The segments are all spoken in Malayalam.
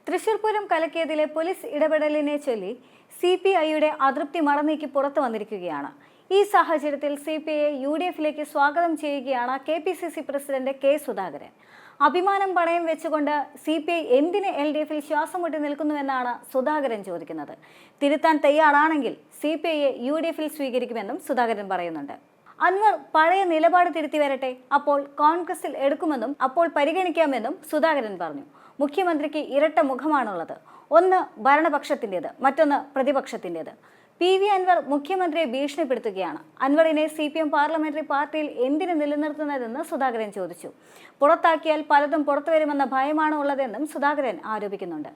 തൃശൂർ പൂരം കലക്കിയതിലെ പോലീസ് ഇടപെടലിനെ ചൊല്ലി CPIയുടെ അതൃപ്തി മറനീക്കി പുറത്തു വന്നിരിക്കുകയാണ്. ഈ സാഹചര്യത്തിൽ CPIയെ UDFിലേക്ക് സ്വാഗതം ചെയ്യുകയാണ് KPCC പ്രസിഡന്റ് K. സുധാകരൻ. അഭിമാനം പണയം വെച്ചുകൊണ്ട് CPI എന്തിന് LDFിൽ ശ്വാസം മുട്ടി നിൽക്കുന്നുവെന്നാണ് സുധാകരൻ ചോദിക്കുന്നത്. തിരുത്താൻ തയ്യാറാണെങ്കിൽ CPIയെ UDFിൽ സ്വീകരിക്കുമെന്നും സുധാകരൻ പറയുന്നുണ്ട്. അൻവർ പഴയ നിലപാട് തിരുത്തി വരട്ടെ, അപ്പോൾ കോൺഗ്രസിൽ എടുക്കുമെന്നും അപ്പോൾ പരിഗണിക്കാമെന്നും സുധാകരൻ പറഞ്ഞു. മുഖ്യമന്ത്രിക്ക് ഇരട്ട മുഖമാണുള്ളത്. ഒന്ന് ഭരണപക്ഷത്തിൻ്റെത്, മറ്റൊന്ന് പ്രതിപക്ഷത്തിൻ്റെത്. PV അൻവർ മുഖ്യമന്ത്രിയെ ഭീഷണിപ്പെടുത്തുകയാണ്. അൻവറിനെ CPM പാർലമെന്ററി പാർട്ടിയിൽ എന്തിനു നിലനിർത്തുന്നതെന്ന് സുധാകരൻ ചോദിച്ചു. പുറത്താക്കിയാൽ പലതും പുറത്തുവരുമെന്ന ഭയമാണ് ഉള്ളതെന്നും സുധാകരൻ ആരോപിക്കുന്നുണ്ട്.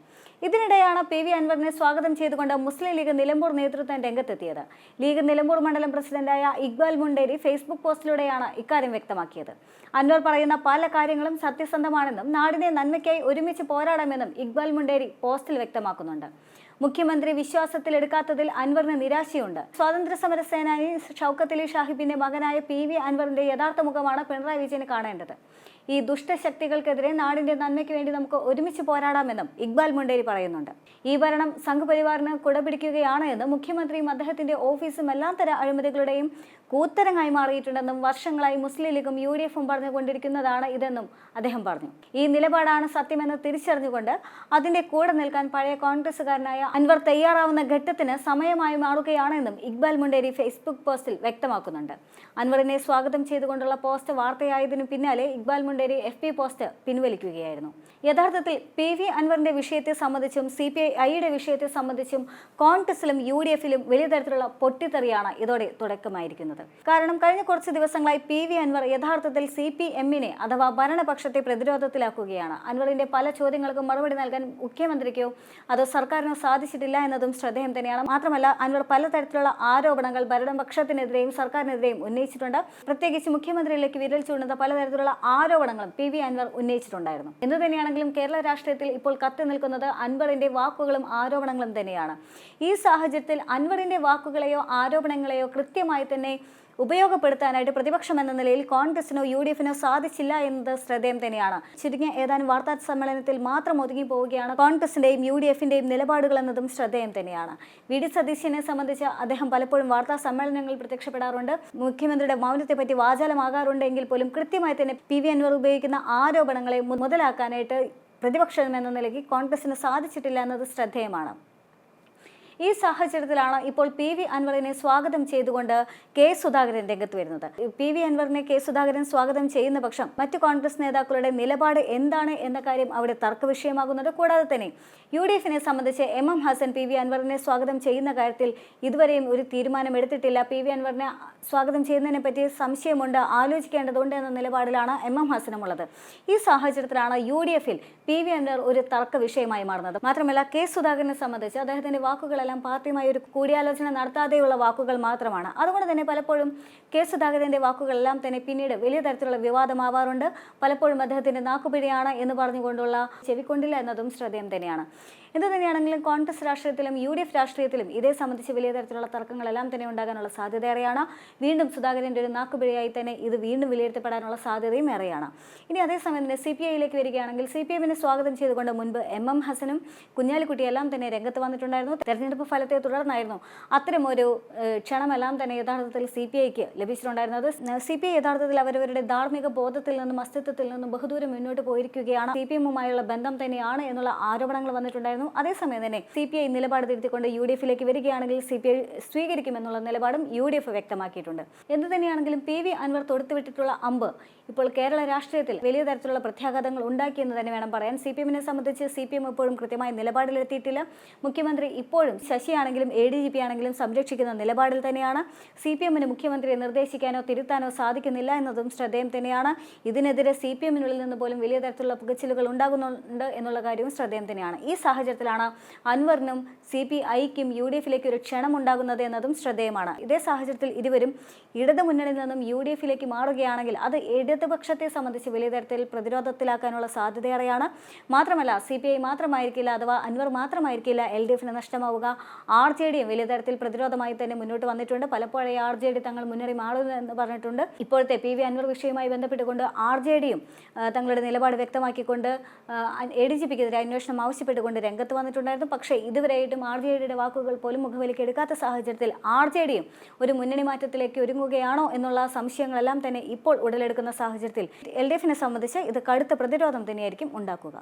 ഇതിനിടെയാണ് PV അൻവറിനെ സ്വാഗതം ചെയ്തുകൊണ്ട് മുസ്ലിം ലീഗ് നിലമ്പൂർ നേതൃത്വം രംഗത്തെത്തിയത്. ലീഗ് നിലമ്പൂർ മണ്ഡലം പ്രസിഡന്റായ ഇക്ബാൽ മുണ്ടേരി ഫേസ്ബുക്ക് പോസ്റ്റിലൂടെയാണ് ഇക്കാര്യം വ്യക്തമാക്കിയത്. അൻവർ പറയുന്ന പല കാര്യങ്ങളും സത്യസന്ധമാണെന്നും നാടിനെ നന്മയ്ക്കായി ഒരുമിച്ച് പോരാടാമെന്നും ഇക്ബാൽ മുണ്ടേരി പോസ്റ്റിൽ വ്യക്തമാക്കുന്നുണ്ട്. മുഖ്യമന്ത്രി വിശ്വാസത്തിലെടുക്കാത്തതിൽ അൻവറിന് നിരാശയുണ്ട്. സ്വാതന്ത്ര്യ സമര സേനാനി ഷൗക്കത്ത് അലി ഷാഹിബിന്റെ മകനായ PV അൻവറിന്റെ യഥാർത്ഥ മുഖമാണ് പിണറായി വിജയന് കാണേണ്ടത്. ഈ ദുഷ്ടശക്തികൾക്കെതിരെ നാടിന്റെ നന്മയ്ക്ക് വേണ്ടി നമുക്ക് ഒരുമിച്ച് പോരാടാമെന്നും ഇക്ബാൽ മുണ്ടേരി പറയുന്നുണ്ട്. ഈ ഭരണം സംഘപരിവാറിന് കുടപിടിക്കുകയാണ് എന്നും മുഖ്യമന്ത്രിയും അദ്ദേഹത്തിന്റെ ഓഫീസും എല്ലാത്തരം അഴിമതികളുടെയും കൂത്തരങ്ങായി മാറിയിട്ടുണ്ടെന്നും വർഷങ്ങളായി മുസ്ലിം ലീഗും UDFും പറഞ്ഞുകൊണ്ടിരിക്കുന്നതാണ് ഇതെന്നും അദ്ദേഹം പറഞ്ഞു. ഈ നിലപാടാണ് സത്യമെന്ന് തിരിച്ചറിഞ്ഞുകൊണ്ട് അതിന്റെ കൂടെ നിൽക്കാൻ പഴയ കോൺഗ്രസുകാരനായ അൻവർ തയ്യാറാവുന്ന ഘട്ടത്തിന് സമയമായി മാറുകയാണെന്നും ഇക്ബാൽ മുണ്ടേരി ഫേസ്ബുക്ക് പോസ്റ്റിൽ വ്യക്തമാക്കുന്നുണ്ട്. അൻവറിനെ സ്വാഗതം ചെയ്തുകൊണ്ടുള്ള പോസ്റ്റ് വാർത്തയായതിനു പിന്നാലെ ഇക്ബാൽ മുണ്ടേരി FB പോസ്റ്റ് പിൻവലിക്കുകയായിരുന്നു. യഥാർത്ഥത്തിൽ PV അൻവറിന്റെ വിഷയത്തെ സംബന്ധിച്ചും CPIയുടെ വിഷയത്തെ സംബന്ധിച്ചും കോൺഗ്രസിലും UDFിലും വലിയ തരത്തിലുള്ള പൊട്ടിത്തെറിയാണ് ഇതോടെ തുടക്കമായിരിക്കുന്നത്. കാരണം കഴിഞ്ഞ കുറച്ച് ദിവസങ്ങളായി PV അൻവർ യഥാർത്ഥത്തിൽ CPMനെ അഥവാ ഭരണപക്ഷത്തെ പ്രതിരോധത്തിലാക്കുകയാണ്. അൻവറിന്റെ പല ചോദ്യങ്ങൾക്കും മറുപടി നൽകാൻ മുഖ്യമന്ത്രിക്കോ അതോ സർക്കാരിനോ സാധിച്ചിട്ടില്ല എന്നതും ശ്രദ്ധേയം തന്നെയാണ്. മാത്രമല്ല അൻവർ പലതരത്തിലുള്ള ആരോപണങ്ങൾ ഭരണപക്ഷത്തിനെതിരെയും സർക്കാരിനെതിരെയും ഉന്നയിച്ചിട്ടുണ്ട്. പ്രത്യേകിച്ച് മുഖ്യമന്ത്രിയിലേക്ക് വിരൽ ചൂണ്ടുന്ന പലതരത്തിലുള്ള ആരോപണങ്ങളും PV അൻവർ ഉന്നയിച്ചിട്ടുണ്ടായിരുന്നു. എന്തു തന്നെയാണെങ്കിലും കേരള രാഷ്ട്രീയത്തിൽ ഇപ്പോൾ കത്തി നിൽക്കുന്നത് അൻവറിന്റെ വാക്കുകളും ആരോപണങ്ങളും തന്നെയാണ്. ഈ സാഹചര്യത്തിൽ അൻവറിന്റെ വാക്കുകളെയോ ആരോപണങ്ങളെയോ കൃത്യമായി തന്നെ ഉപയോഗപ്പെടുത്താനായിട്ട് പ്രതിപക്ഷം എന്ന നിലയിൽ കോൺഗ്രസിനോ UDFിനോ സാധിച്ചില്ല എന്നത് ശ്രദ്ധേയം തന്നെയാണ്. ചുരുങ്ങിയ ഏതാനും വാർത്താ സമ്മേളനത്തിൽ മാത്രം ഒതുങ്ങി പോവുകയാണ് കോൺഗ്രസിന്റെയും UDFിന്റെയും നിലപാടുകൾ എന്നതും ശ്രദ്ധേയം തന്നെയാണ്. VD സതീശനെ സംബന്ധിച്ച് അദ്ദേഹം പലപ്പോഴും വാർത്താ സമ്മേളനങ്ങളിൽ പ്രത്യക്ഷപ്പെടാറുണ്ട്. മുഖ്യമന്ത്രിയുടെ മൗനത്തെ പറ്റി വാചാലമാകാറുണ്ടെങ്കിൽ പോലും കൃത്യമായി തന്നെ PV അൻവർ ഉപയോഗിക്കുന്ന ആരോപണങ്ങളെ മുതലാക്കാനായിട്ട് പ്രതിപക്ഷം എന്ന നിലയ്ക്ക് കോൺഗ്രസിന് സാധിച്ചിട്ടില്ല എന്നത് ശ്രദ്ധേയമാണ്. ഈ സാഹചര്യത്തിലാണ് ഇപ്പോൾ PV അൻവറിനെ സ്വാഗതം ചെയ്തുകൊണ്ട് K. സുധാകരൻ രംഗത്ത് വരുന്നത്. PV അൻവറിനെ K. സുധാകരൻ സ്വാഗതം ചെയ്യുന്ന പക്ഷം മറ്റു കോൺഗ്രസ് നേതാക്കളുടെ നിലപാട് എന്താണ് എന്ന കാര്യം അവിടെ തർക്ക വിഷയമാകുന്നത്. കൂടാതെ തന്നെ UDFിനെ സംബന്ധിച്ച് MM ഹസൻ PV അൻവറിനെ സ്വാഗതം ചെയ്യുന്ന കാര്യത്തിൽ ഇതുവരെയും ഒരു തീരുമാനം എടുത്തിട്ടില്ല. PV അൻവറിനെ സ്വാഗതം ചെയ്യുന്നതിനെ പറ്റി സംശയമുണ്ട്, ആലോചിക്കേണ്ടതുണ്ട് എന്ന നിലപാടിലാണ് MM ഹസനുമുള്ളത്. ഈ സാഹചര്യത്തിലാണ് UDFിൽ PV അൻവർ ഒരു തർക്ക വിഷയമായി മാറുന്നത്. മാത്രമല്ല K. സുധാകരനെ സംബന്ധിച്ച് അദ്ദേഹത്തിന്റെ വാക്കുകളെല്ലാം പാർട്ടിയുമായി ഒരു കൂടിയാലോചന നടത്താതെയുള്ള വാക്കുകൾ മാത്രമാണ്. അതുകൊണ്ട് തന്നെ പലപ്പോഴും K. സുധാകരന്റെ വാക്കുകളെല്ലാം തന്നെ പിന്നീട് വലിയ തരത്തിലുള്ള വിവാദമാവാറുണ്ട്. പലപ്പോഴും അദ്ദേഹത്തിന്റെ നാക്കുപിഴയാണ് എന്ന് പറഞ്ഞുകൊണ്ടുള്ള ചെവിക്കൊണ്ടില്ല എന്നതും ശ്രദ്ധേയം തന്നെയാണ്. എന്തു തന്നെയാണെങ്കിലും കോൺഗ്രസ് രാഷ്ട്രീയത്തിലും UDF രാഷ്ട്രീയത്തിലും ഇതേ സംബന്ധിച്ച് വലിയ തരത്തിലുള്ള തർക്കങ്ങളെല്ലാം തന്നെ ഉണ്ടാകാനുള്ള സാധ്യത ഏറെയാണ്. വീണ്ടും സുധാകരന്റെ ഒരു നാക്കുപിഴയായി തന്നെ ഇത് വീണ്ടും വിലയിരുത്തപ്പെടാനുള്ള സാധ്യതയും ഏറെയാണ്. ഇനി അതേസമയം തന്നെ CPIയിലേക്ക് വരികയാണെങ്കിൽ CPMനെ സ്വാഗതം ചെയ്തുകൊണ്ട് മുൻപ് MM ഹസനും കുഞ്ഞാലിക്കുട്ടിയെല്ലാം തന്നെ രംഗത്ത് വന്നിട്ടുണ്ടായിരുന്നു. തെരഞ്ഞെടുപ്പ് ഫലത്തെ തുടർന്നായിരുന്നു അത്തരമൊരു ക്ഷണമെല്ലാം തന്നെ യഥാർത്ഥത്തിൽ CPIക്ക് ലഭിച്ചിട്ടുണ്ടായിരുന്നത്. CPI യഥാർത്ഥത്തിൽ അവരവരുടെ ധാർമ്മിക ബോധത്തിൽ നിന്നും അസ്തിത്വത്തിൽ നിന്നും ബഹുദൂരം മുന്നോട്ട് പോയിരിക്കുകയാണ്. CPMുമായുള്ള ബന്ധം തന്നെയാണ് എന്നുള്ള ആരോപണങ്ങൾ വന്നിട്ടുണ്ടായിരുന്നു. അതേസമയം തന്നെ CPI നിലപാട് തിരുത്തിക്കൊണ്ട് UDFിലേക്ക് വരികയാണെങ്കിൽ CPI സ്വീകരിക്കുമെന്നുള്ള നിലപാടും UDF വ്യക്തമാക്കിയിട്ടുണ്ട്. എന്തു തന്നെയാണെങ്കിലും PV അൻവർ തൊടുത്തുവിട്ടിട്ടുള്ള അമ്പ് ഇപ്പോൾ കേരള രാഷ്ട്രീയത്തിൽ വലിയ തരത്തിലുള്ള പ്രത്യാഘാതങ്ങൾ ഉണ്ടാക്കിയെന്ന് തന്നെ വേണം പറയാൻ. CPMനെ സംബന്ധിച്ച് CPM ഇപ്പോഴും കൃത്യമായ നിലപാടിലെത്തിയിട്ടില്ല. മുഖ്യമന്ത്രി ഇപ്പോഴും ശശിയാണെങ്കിലും ADGP ആണെങ്കിലും സംരക്ഷിക്കുന്ന നിലപാടിൽ തന്നെയാണ്. CPMന് മുഖ്യമന്ത്രിയെ നിർദ്ദേശിക്കാനോ തിരുത്താനോ സാധിക്കുന്നില്ല എന്നതും ശ്രദ്ധേയം തന്നെയാണ്. ഇതിനെതിരെ CPMനുള്ളിൽ നിന്ന് പോലും വലിയ തരത്തിലുള്ള പുകച്ചിലുകൾ ഉണ്ടാകുന്നുണ്ട് എന്നുള്ള കാര്യവും ശ്രദ്ധേയം തന്നെയാണ്. ഈ സാഹചര്യത്തിലാണ് അൻവറിനും CPIക്കും UDFിലേക്ക് ഒരു ക്ഷണമുണ്ടാകുന്നത് എന്നതും ശ്രദ്ധേയമാണ്. ഇതേ സാഹചര്യത്തിൽ ഇരുവരും ഇടതു മുന്നണിയിൽ നിന്നും UDFിലേക്ക് മാറുകയാണെങ്കിൽ അത് ഇടതുപക്ഷത്തെ സംബന്ധിച്ച് വലിയ തരത്തിൽ പ്രതിരോധത്തിലാക്കാനുള്ള സാധ്യതയേറെയാണ്. മാത്രമല്ല CPI മാത്രമായിരിക്കില്ല അഥവാ അൻവർ മാത്രമായിരിക്കില്ല LDFിന് നഷ്ടമാവുക. RJDയും വലിയ തരത്തിൽ പ്രതിരോധമായി തന്നെ മുന്നോട്ട് വന്നിട്ടുണ്ട്. പലപ്പോഴായി RJD തങ്ങൾ മുന്നേറി മാറുമെന്ന് പറഞ്ഞിട്ടുണ്ട്. ഇപ്പോഴത്തെ PV അൻവർ വിഷയവുമായി ബന്ധപ്പെട്ടുകൊണ്ട് RJDയും തങ്ങളുടെ നിലപാട് വ്യക്തമാക്കിക്കൊണ്ട് ADGPക്കെതിരെ അന്വേഷണം ആവശ്യപ്പെട്ടുകൊണ്ട് രംഗത്ത് വന്നിട്ടുണ്ടായിരുന്നു. പക്ഷേ ഇതുവരെയായിട്ടും RJDയുടെ വാക്കുകൾ പോലും മുഖവിലേക്ക് എടുക്കാത്ത സാഹചര്യത്തിൽ RJDയും ഒരു മുന്നണി മാറ്റത്തിലേക്ക് ഒരുങ്ങുകയാണോ എന്നുള്ള സംശയങ്ങളെല്ലാം തന്നെ ഇപ്പോൾ ഉടലെടുക്കുന്ന സാഹചര്യത്തിൽ LDFനെ സംബന്ധിച്ച് ഇത് കടുത്ത പ്രതിരോധം തന്നെയായിരിക്കും ഉണ്ടാക്കുക.